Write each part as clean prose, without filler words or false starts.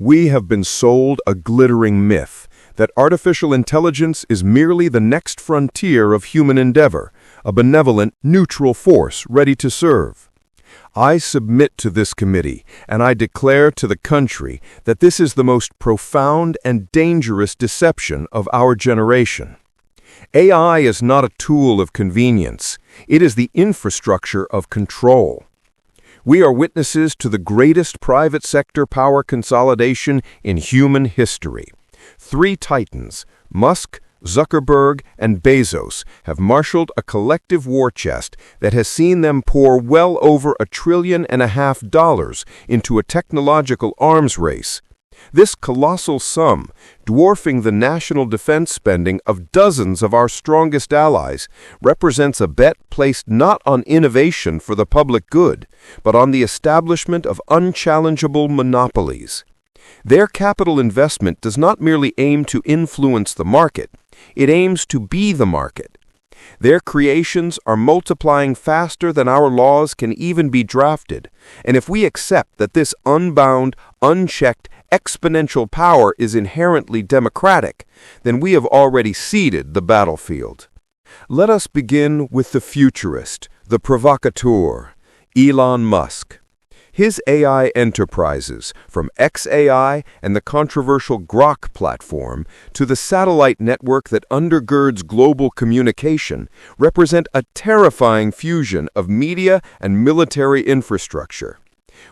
We have been sold a glittering myth that artificial intelligence is merely the next frontier of human endeavor, a benevolent, neutral force ready to serve. I submit to this committee, and I declare to the country that this is the most profound and dangerous deception of our generation. AI is not a tool of convenience. It is the infrastructure of control. We are witnesses to the greatest private sector power consolidation in human history. Three titans, Musk, Zuckerberg, and Bezos, have marshaled a collective war chest that has seen them pour well over $1.5 trillion into a technological arms race. This colossal sum, dwarfing the national defense spending of dozens of our strongest allies, represents a bet placed not on innovation for the public good, but on the establishment of unchallengeable monopolies. Their capital investment does not merely aim to influence the market, it aims to be the market. Their creations are multiplying faster than our laws can even be drafted, and if we accept that this unbound, unchecked, exponential power is inherently democratic, then we have already ceded the battlefield. Let us begin with the futurist, the provocateur, Elon Musk. His AI enterprises, from xAI and the controversial Grok platform to the satellite network that undergirds global communication, represent a terrifying fusion of media and military infrastructure.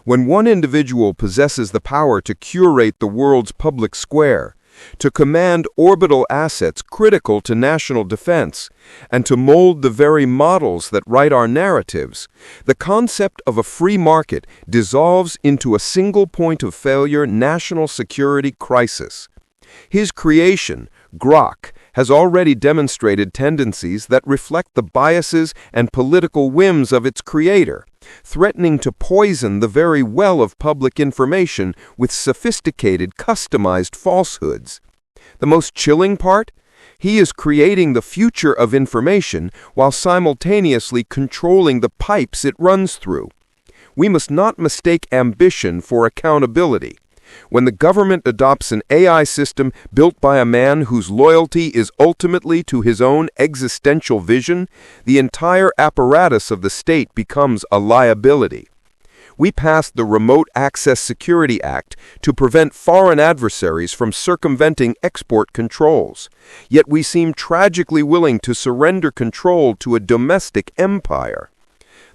When one individual possesses the power to curate the world's public square, to command orbital assets critical to national defense, and to mold the very models that write our narratives, the concept of a free market dissolves into a single point of failure national security crisis. His creation, Grok, has already demonstrated tendencies that reflect the biases and political whims of its creator, threatening to poison the very well of public information with sophisticated, customized falsehoods. The most chilling part? He is creating the future of information while simultaneously controlling the pipes it runs through. We must not mistake ambition for accountability. When the government adopts an AI system built by a man whose loyalty is ultimately to his own existential vision, the entire apparatus of the state becomes a liability. We passed the Remote Access Security Act to prevent foreign adversaries from circumventing export controls, yet we seem tragically willing to surrender control to a domestic empire.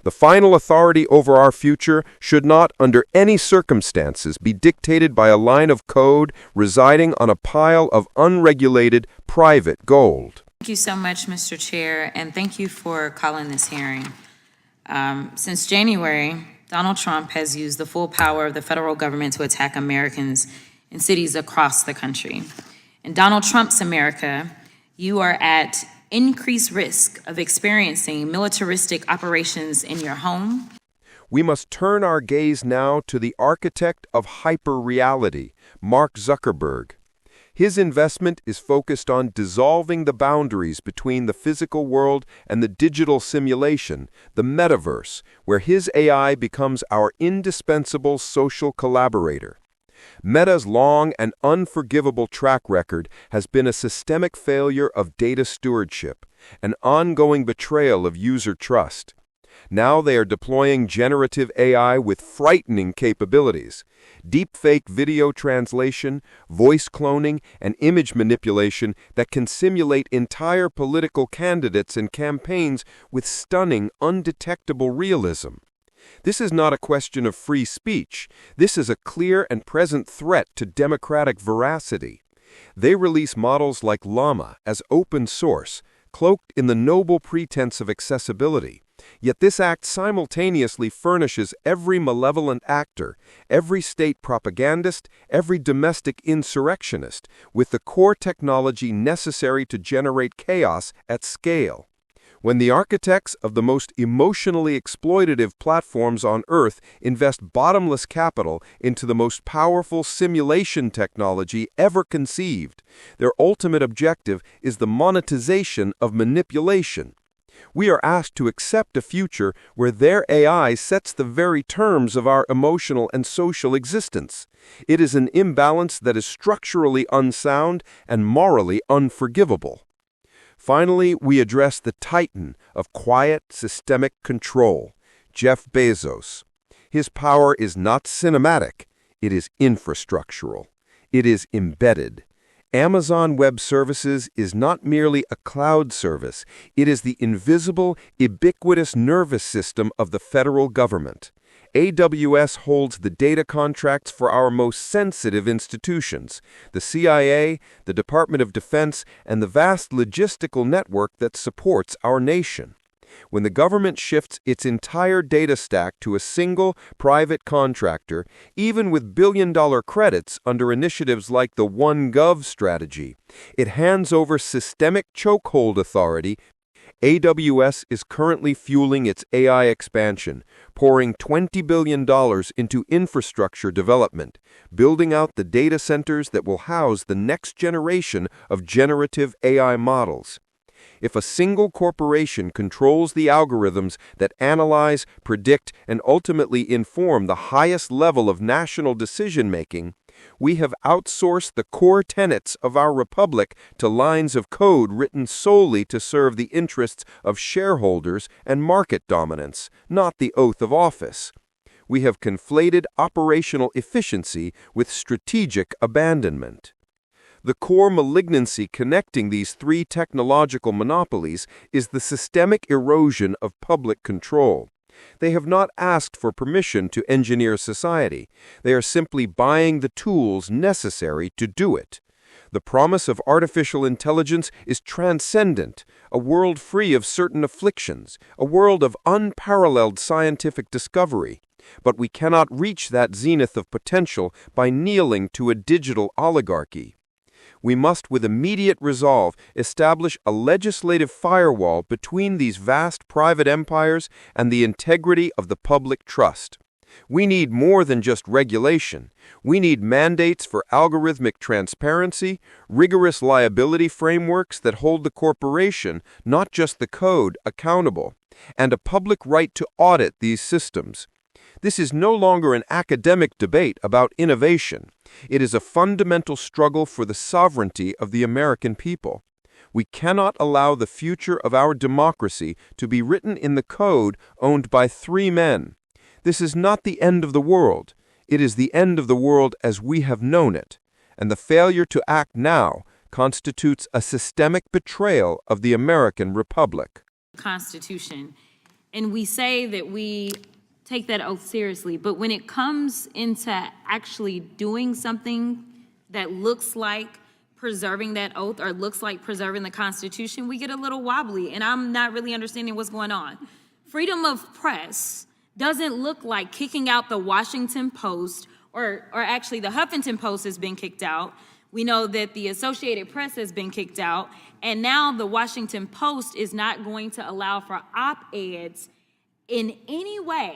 The final authority over our future should not, under any circumstances, be dictated by a line of code residing on a pile of unregulated private gold. Thank you so much, Mr. Chair, and thank you for calling this hearing. Since January, Donald Trump has used the full power of the federal government to attack Americans in cities across the country. In Donald Trump's America, you are at increased risk of experiencing militaristic operations in your home. We must turn our gaze now to the architect of hyper-reality, Mark Zuckerberg. His investment is focused on dissolving the boundaries between the physical world and the digital simulation, the metaverse, where his AI becomes our indispensable social collaborator. Meta's long and unforgivable track record has been a systemic failure of data stewardship, an ongoing betrayal of user trust. Now they are deploying generative AI with frightening capabilities. Deepfake video translation, voice cloning, and image manipulation that can simulate entire political candidates and campaigns with stunning, undetectable realism. This is not a question of free speech. This is a clear and present threat to democratic veracity. They release models like Llama as open source, cloaked in the noble pretense of accessibility. Yet this act simultaneously furnishes every malevolent actor, every state propagandist, every domestic insurrectionist with the core technology necessary to generate chaos at scale. When the architects of the most emotionally exploitative platforms on Earth invest bottomless capital into the most powerful simulation technology ever conceived, their ultimate objective is the monetization of manipulation. We are asked to accept a future where their AI sets the very terms of our emotional and social existence. It is an imbalance that is structurally unsound and morally unforgivable. Finally, we address the titan of quiet, systemic control, Jeff Bezos. His power is not cinematic, it is infrastructural. It is embedded. Amazon Web Services is not merely a cloud service, it is the invisible, ubiquitous nervous system of the federal government. AWS holds the data contracts for our most sensitive institutions, the CIA, the Department of Defense, and the vast logistical network that supports our nation. When the government shifts its entire data stack to a single private contractor, even with billion-dollar credits under initiatives like the OneGov strategy, it hands over systemic chokehold authority. AWS is currently fueling its AI expansion, pouring $20 billion into infrastructure development, building out the data centers that will house the next generation of generative AI models. If a single corporation controls the algorithms that analyze, predict, and ultimately inform the highest level of national decision-making, we have outsourced the core tenets of our republic to lines of code written solely to serve the interests of shareholders and market dominance, not the oath of office. We have conflated operational efficiency with strategic abandonment. The core malignancy connecting these three technological monopolies is the systemic erosion of public control. They have not asked for permission to engineer society. They are simply buying the tools necessary to do it. The promise of artificial intelligence is transcendent, a world free of certain afflictions, a world of unparalleled scientific discovery. But we cannot reach that zenith of potential by kneeling to a digital oligarchy. We must with immediate resolve establish a legislative firewall between these vast private empires and the integrity of the public trust. We need more than just regulation. We need mandates for algorithmic transparency, rigorous liability frameworks that hold the corporation, not just the code, accountable, and a public right to audit these systems. This is no longer an academic debate about innovation. It is a fundamental struggle for the sovereignty of the American people. We cannot allow the future of our democracy to be written in the code owned by three men. This is not the end of the world. It is the end of the world as we have known it. And the failure to act now constitutes a systemic betrayal of the American Republic. Constitution. And we say that we take that oath seriously, but when it comes into actually doing something that looks like preserving that oath or looks like preserving the Constitution, we get a little wobbly, and I'm not really understanding what's going on. Freedom of press doesn't look like kicking out the Washington Post, or actually the Huffington Post has been kicked out. We know that the Associated Press has been kicked out, and now the Washington Post is not going to allow for op-eds in any way